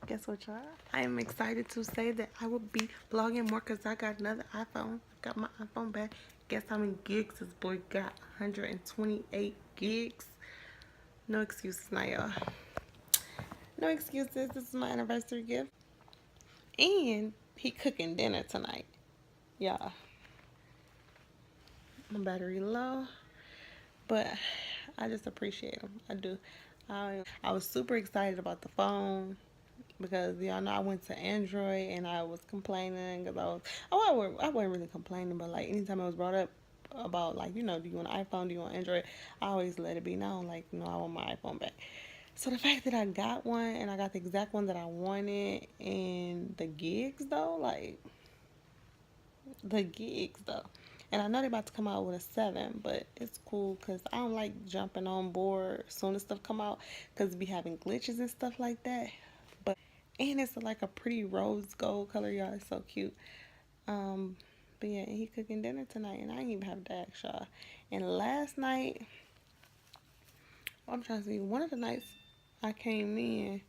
Guess what, y'all? I am excited to say that I will be vlogging more because I got another iPhone. Got my iPhone back. Guess how many gigs this boy got? 128 gigs. No excuses now, y'all. No excuses. This is my anniversary gift. And he cooking dinner tonight. Y'all. My battery low. But I just appreciate him. I do. I was super excited about the phone. Because y'all know I went to Android and I was complaining because I wasn't really complaining, but like anytime it was brought up about like, you know, do you want an iPhone, do you want Android, I always let it be known like, no, I want my iPhone back. So the fact that I got one and I got the exact one that I wanted, and the gigs though, and I know they're about to come out with a 7, but it's cool because I don't like jumping on board as soon as stuff come out because be having glitches and stuff like that. And it's like a pretty rose gold color, y'all. It's so cute. But yeah, he cooking dinner tonight, and I ain't even have to ask y'all. And last night, I'm trying to see, one of the nights I came in,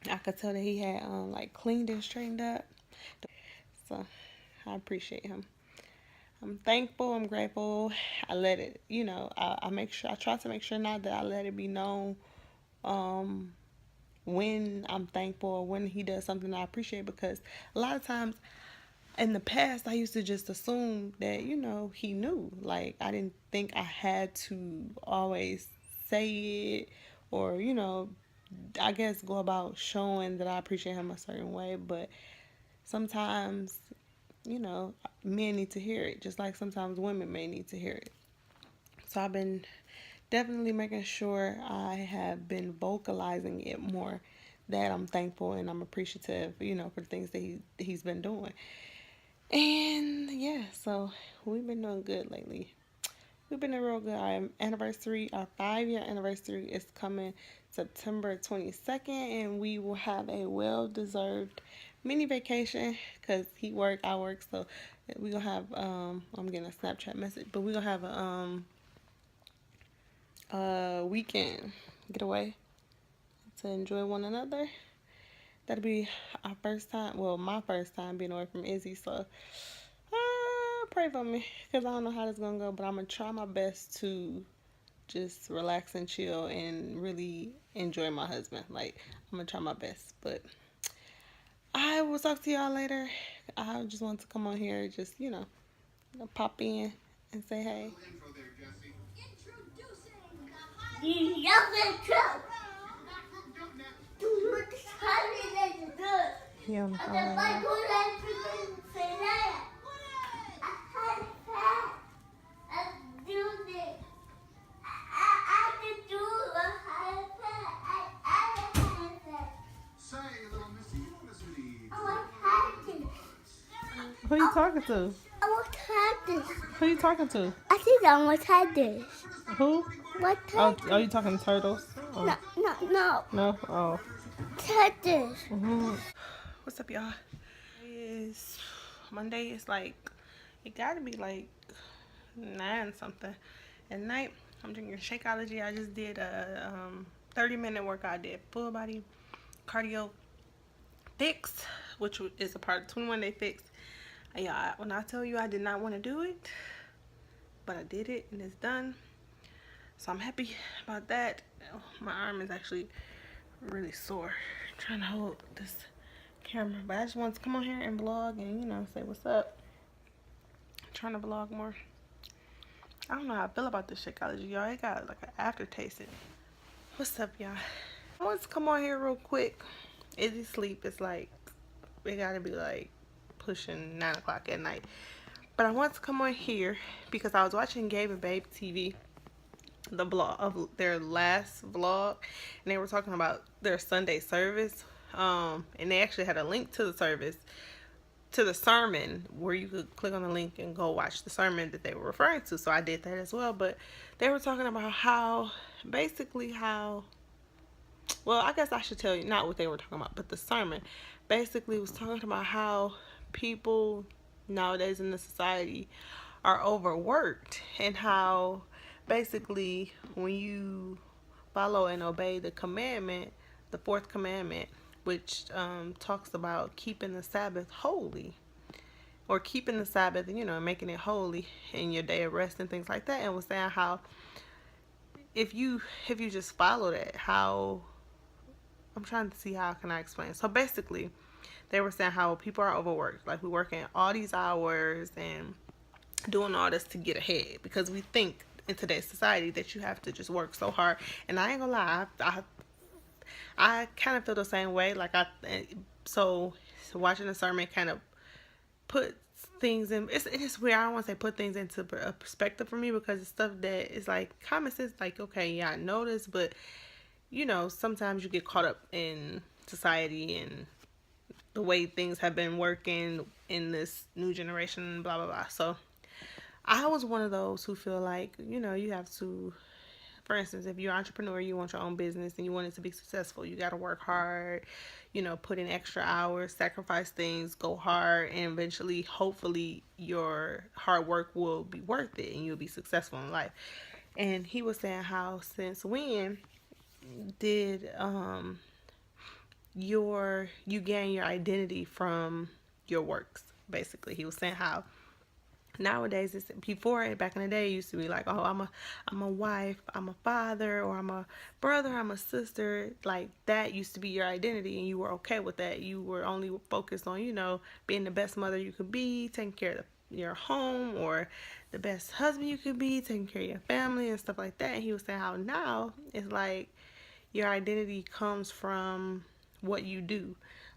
I could tell that he had like cleaned and straightened up. So I appreciate him. I'm thankful. I'm grateful. I let it, you know, I make sure, I try to make sure now that I let it be known. When I'm thankful or when he does something I appreciate, because a lot of times in the past I used to just assume that, you know, he knew. Like I didn't think I had to always say it or, you know, I guess go about showing that I appreciate him a certain way. But sometimes, you know, men need to hear it just like sometimes women may need to hear it. So I've been definitely making sure I have been vocalizing it more, that I'm thankful and I'm appreciative, you know, for the things that he's been doing. And yeah, so we've been doing good lately. We've been doing real good. Our anniversary, our 5-year anniversary is coming September 22nd, and we will have a well-deserved mini vacation because he work, I work, so we're gonna have I'm getting a Snapchat message, but we're gonna have a weekend getaway to enjoy one another. That'll be our first time, well, my first time being away from Izzy, so pray for me because I don't know how this is gonna go, but I'm gonna try my best to just relax and chill and really enjoy my husband. Like, I'm gonna try my best, but I will talk to y'all later. I just want to come on here, just, you know, pop in and say hey. He on the phone right now. Who you talking to? I want to have this. Who you talking to? I think I want to have this. Who? What Oh, are you talking to turtles? Oh. No. No? Oh. Take this. What's up, y'all? It's Monday. It's like, it gotta be like 9 something at night. I'm drinking Shakeology. I just did a 30-minute workout. I did full body cardio fix, which is a part of 21-day fix. Yeah, when I tell you I did not want to do it, but I did it and it's done. So I'm happy about that. Oh, my arm is actually really sore. I'm trying to hold this camera, but I just wanted to come on here and vlog and, you know, say what's up. I'm trying to vlog more. I don't know how I feel about this Shakeology, y'all. It got like an aftertaste. What's up, y'all? I want to come on here real quick. Izzy sleep. It's like, it gotta be like pushing 9 o'clock at night. But I want to come on here because I was watching Gabe and Babe TV, the vlog of their last vlog, and they were talking about their Sunday service. And they actually had a link to the service, to the sermon, where you could click on the link and go watch the sermon that they were referring to. So I did that as well. But they were talking about how, basically how, well, I guess I should tell you not what they were talking about, but the sermon basically was talking about how people nowadays in the society are overworked, and how basically when you follow and obey the commandment, the 4th commandment, which talks about keeping the Sabbath holy, or keeping the Sabbath, making it holy in your day of rest and things like that. And was saying how if you just follow that, how I'm trying to see how can I explain. So basically, they were saying how people are overworked. Like, we working all these hours and doing all this to get ahead, because we think in today's society that you have to just work so hard. And I ain't gonna lie, I kind of feel the same way. Like, so watching the sermon kind of put things in. It's weird. I don't want to say put things into a perspective for me, because it's stuff that is like common sense. Like, okay, yeah, I know this, but sometimes you get caught up in society and the way things have been working in this new generation, blah blah blah. So I was one of those who feel like, you have to, for instance, if you're an entrepreneur, you want your own business and you want it to be successful, you got to work hard, put in extra hours, sacrifice things, go hard, and eventually, hopefully, your hard work will be worth it and you'll be successful in life. And he was saying how, since when did you gain your identity from your works? Basically, he was saying how nowadays, it's before, back in the day, it used to be like, oh, I'm a wife, I'm a father, or I'm a brother, I'm a sister. Like, that used to be your identity, and you were okay with that. You were only focused on, being the best mother you could be, taking care of your home, or the best husband you could be, taking care of your family and stuff like that. And he was saying how now it's like your identity comes from what you do.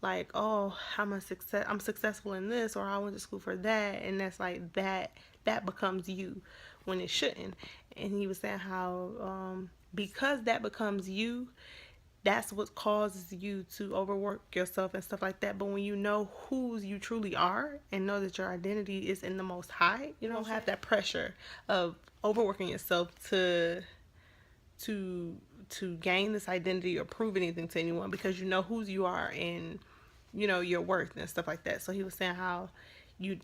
Like, oh, I'm successful in this, or I went to school for that, and that's like that becomes you, when it shouldn't. And he was saying how because that becomes you, that's what causes you to overwork yourself and stuff like that. But when you know who you truly are and know that your identity is in the Most High, you don't have that pressure of overworking yourself to gain this identity or prove anything to anyone, because you know whose you are and your worth and stuff like that. So he was saying how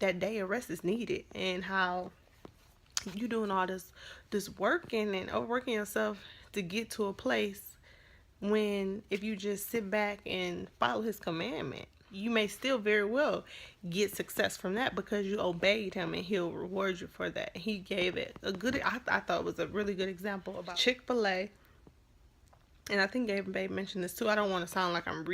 that day of rest is needed, and how you doing all this working and overworking yourself to get to a place, when if you just sit back and follow his commandment, you may still very well get success from that, because you obeyed him, and he'll reward you for that. He gave it a good, I thought it was a really good example about Chick-fil-A. And I think Gabe and Babe mentioned this too. I don't want to sound like I'm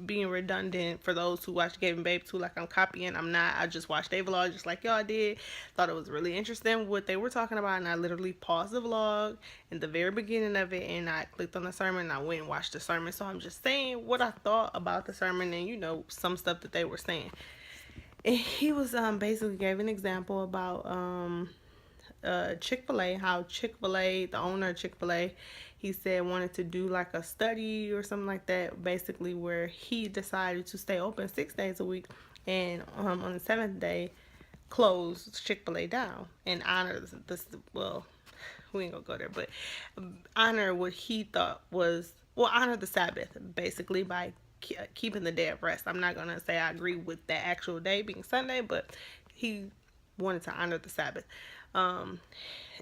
being redundant for those who watch Gabe and Babe too, like I'm copying. I'm not. I just watched their vlog just like y'all did. Thought it was really interesting what they were talking about, and I literally paused the vlog in the very beginning of it, and I clicked on the sermon, and I went and watched the sermon. So I'm just saying what I thought about the sermon, and some stuff that they were saying. And he was basically gave an example about Chick-fil-A, how Chick-fil-A, the owner of Chick-fil-A, he said wanted to do like a study or something like that, basically, where he decided to stay open 6 days a week, and on the 7th day close Chick-fil-A down, and honor this, well, we ain't gonna go there, but honor what he thought was, honor the Sabbath, basically, by keeping the day of rest. I'm not gonna say I agree with that actual day being Sunday, but he wanted to honor the Sabbath. And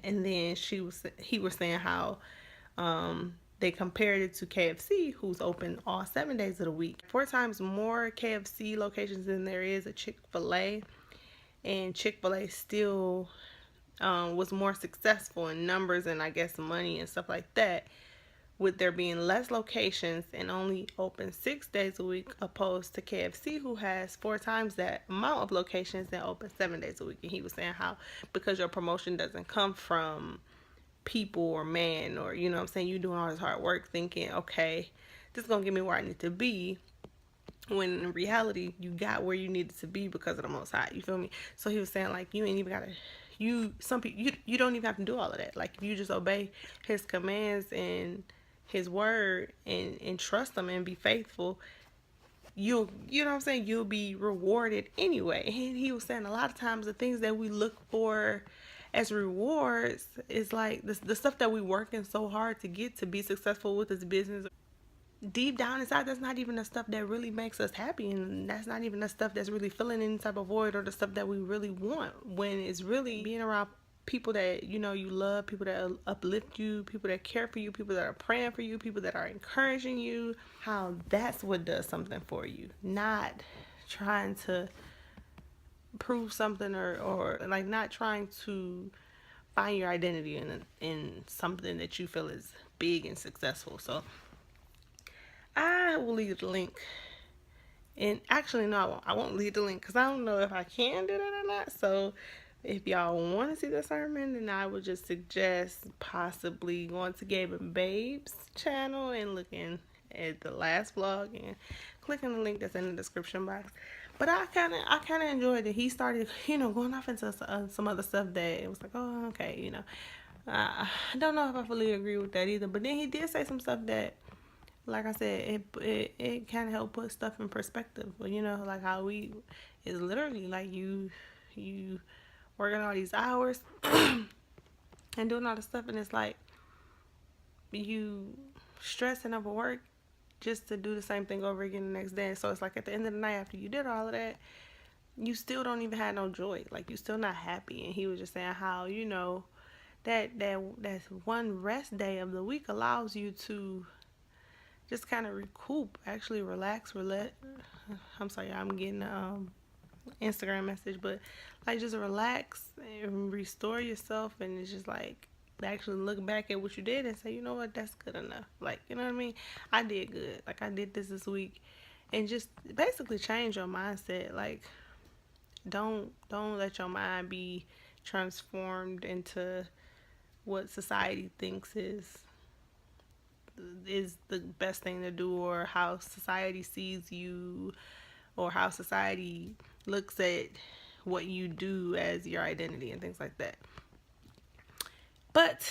then he was saying how they compared it to KFC, who's open all 7 days of the week. 4 times more KFC locations than there is a Chick-fil-A, and Chick-fil-A still was more successful in numbers and I guess money and stuff like that, with there being less locations and only open 6 days a week, opposed to KFC, who has 4 times that amount of locations and open 7 days a week. And he was saying how, because your promotion doesn't come from people or man, or you doing all this hard work thinking, okay, this is gonna get me where I need to be, when in reality you got where you needed to be because of the Most High. You feel me? So he was saying like, you ain't even gotta, some people, you don't even have to do all of that. Like, if you just obey his commands and his word and trust him and be faithful, you'll be rewarded anyway. And he was saying a lot of times the things that we look for as rewards is like the stuff that we working so hard to get to be successful with this business. Deep down inside, that's not even the stuff that really makes us happy, and that's not even the stuff that's really filling any type of void, or the stuff that we really want, when it's really being around people that you love, people that uplift you, people that care for you, people that are praying for you, people that are encouraging you, how that's what does something for you. Not trying to prove something, or like not trying to find your identity in something that you feel is big and successful. So I will leave the link. And actually, no, I won't leave the link because I don't know if I can do that or not. So if y'all want to see the sermon, then I would just suggest possibly going to Gabe and Babe's channel and looking at the last vlog and clicking the link that's in the description box. But I kind of enjoyed it. He started, going off into some other stuff that it was like, oh, okay, I don't know if I fully agree with that either. But then he did say some stuff that, like I said, it kind of helped put stuff in perspective. But like how it's literally like you working all these hours and doing all the stuff, and it's like you stressing over work just to do the same thing over again the next day. So it's like at the end of the night, after you did all of that, you still don't even have no joy. Like, you still not happy. And he was just saying how that one rest day of the week allows you to just kind of recoup, actually relax. I'm sorry, I'm getting Instagram message, but like just relax and restore yourself, and it's just like actually look back at what you did and say, you know what, that's good enough. Like, you know what I mean? I did good. Like, I did this week, and just basically change your mindset. Like, don't let your mind be transformed into what society thinks is the best thing to do, or how society sees you, or how society looks at what you do as your identity and things like that. But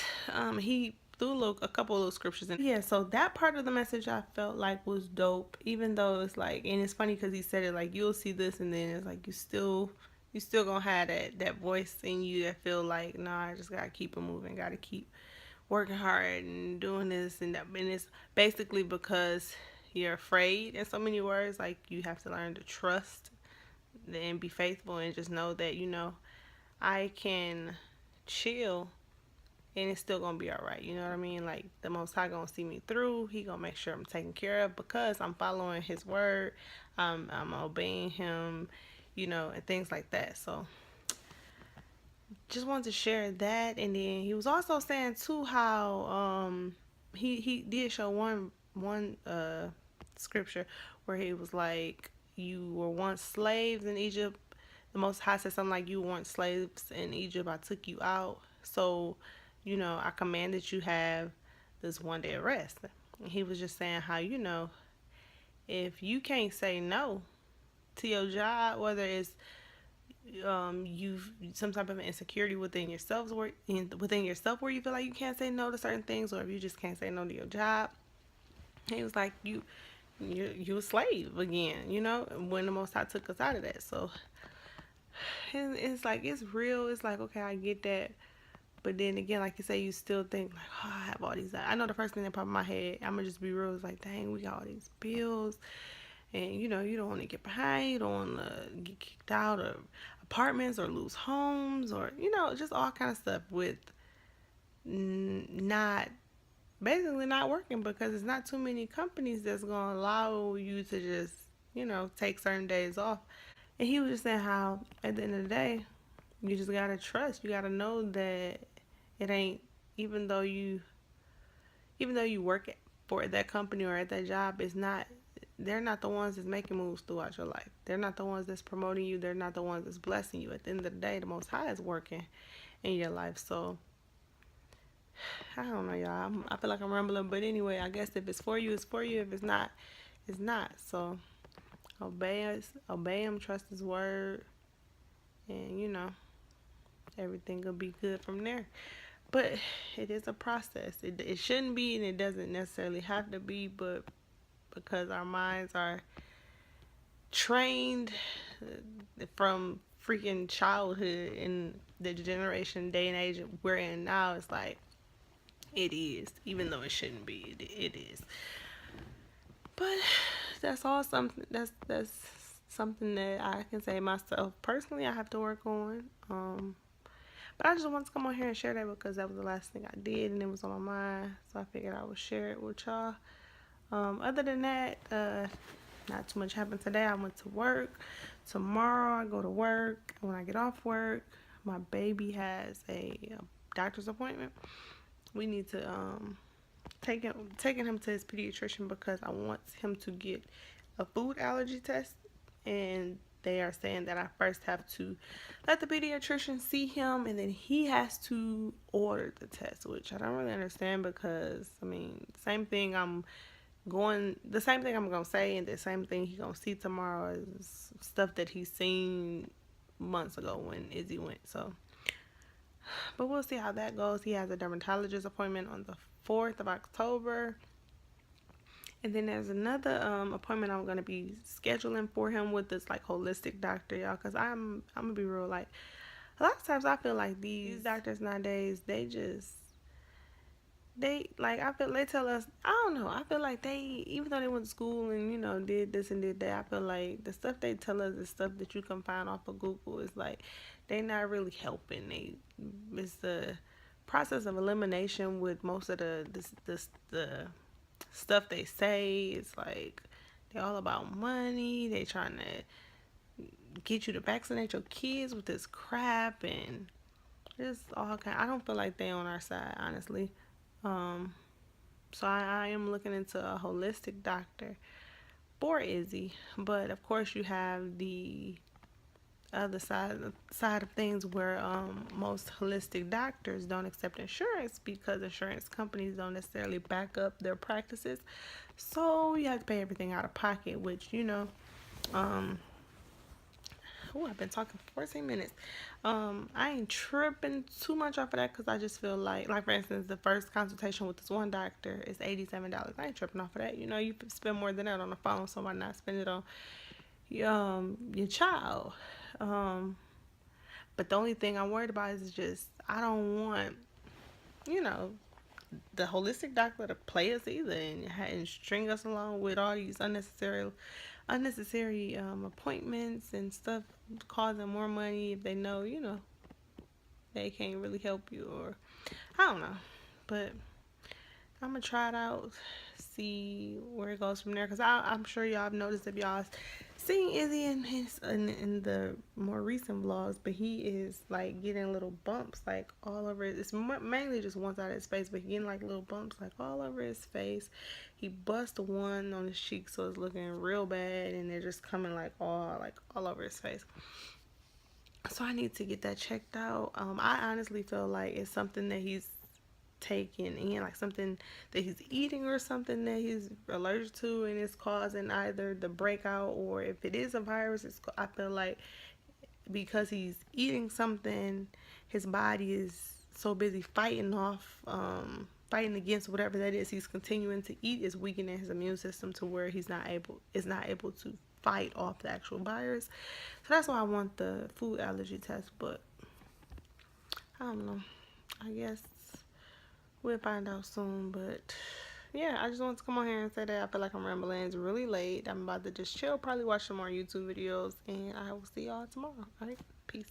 he threw a couple of those scriptures in. Yeah, so that part of the message I felt like was dope, even though it's like, and it's funny because he said it like, you'll see this, and then it's like you still gonna have that voice in you that feel like, nah, I just gotta keep it moving, gotta keep working hard and doing this and that. And it's basically because you're afraid, in so many words. Like, you have to learn to trust and be faithful, and just know that I can chill and it's still gonna be all right. You know what I mean? Like, the Most High gonna see me through. He gonna make sure I'm taken care of because I'm following His word. I'm obeying Him, and things like that. So just wanted to share that. And then he was also saying too how he did show one scripture where he was like, you were once slaves in Egypt. The Most High said something like, you weren't slaves in Egypt, I took you out. So I commanded you have this one day of rest. And he was just saying how if you can't say no to your job, whether it's you've some type of insecurity within yourself, where you feel like you can't say no to certain things, or if you just can't say no to your job. He was like, you're a slave again, when the Most High took us out of that. So it's like, it's real. It's like, okay, I get that. But then again, like you say, you still think like, oh, I have all these. I know the first thing that popped in my head, I'm gonna just be real, is like, dang, we got all these bills, and you don't want to get behind, you don't want to get kicked out of apartments or lose homes, or just all kind of stuff with not working, because it's not too many companies that's gonna allow you to just take certain days off. And he was just saying how at the end of the day, you just gotta trust. You gotta know that it ain't, even though you work for that company or at that job, they're not the ones that's making moves throughout your life. They're not the ones that's promoting you. They're not the ones that's blessing you. At the end of the day, the Most High is working in your life. So I don't know, y'all. I feel like I'm rambling, but anyway, I guess if it's for you, it's for you. If it's not, it's not. So obey him, trust his word, and everything will be good from there. But it is a process. It shouldn't be, and it doesn't necessarily have to be, but because our minds are trained from freaking childhood in the generation, day and age we're in now, it's like, it is, even though it shouldn't be. It is. But that's all something that's something that I can say myself personally I have to work on. But I just wanted to come on here and share that because that was the last thing I did and it was on my mind. So I figured I would share it with y'all. Other than that, not too much happened today. I went to work. Tomorrow I go to work. When I get off work, my baby has a doctor's appointment. We need to taking him to his pediatrician because I want him to get a food allergy test, and they are saying that I first have to let the pediatrician see him and then he has to order the test, which I don't really understand because I mean the same thing I'm gonna say and the same thing he's gonna see tomorrow is stuff that he's seen months ago when Izzy went. So but we'll see how that goes. He has a dermatologist appointment on the 4th of October. And then there's another appointment I'm gonna be scheduling for him with this like holistic doctor, y'all. Cause I'm gonna be real, like a lot of times I feel like these doctors nowadays they like I feel they tell us I don't know I feel like they even though they went to school and did this and did that, I feel like the stuff they tell us is stuff that you can find off of Google. It's like they not really helping. It's the process of elimination with most of the stuff they say. It's like they're all about money. They trying to get you to vaccinate your kids with this crap and it's all kind. I don't feel like they on our side, honestly. Um, so I am looking into a holistic doctor for Izzy, but of course you have the other side of things where most holistic doctors don't accept insurance because insurance companies don't necessarily back up their practices. So you have to pay everything out of pocket, which um, I've been talking for 14 minutes. I ain't tripping too much off of that because I just feel like for instance, the first consultation with this one doctor is $87. I ain't tripping off of that. You spend more than that on the phone, so why not spend it on your child? But the only thing I'm worried about is just I don't want, you know, the holistic doctor to play us either and string us along with all these unnecessary appointments and stuff, causing more money if they know, they can't really help you or I don't know. But I'm gonna try it out, see where it goes from there. Cause I'm sure y'all have noticed if y'all seen Izzy in the more recent vlogs, but he is like getting little bumps like all over. It's mainly just one side of his face, but he getting like little bumps like all over his face. He bust one on his cheek, so it's looking real bad, and they're just coming like all over his face. So I need to get that checked out. I honestly feel like it's something that he's taking in, like something that he's eating or something that he's allergic to, and it's causing either the breakout or if it is a virus, I feel like because he's eating something, his body is so busy fighting against whatever that is he's continuing to eat, is weakening his immune system to where is not able to fight off the actual virus. So that's why I want the food allergy test, but I don't know. I guess we'll find out soon, but yeah, I just wanted to come on here and say that I feel like I'm rambling. It's really late. I'm about to just chill, probably watch some more YouTube videos, and I will see y'all tomorrow. All right, peace.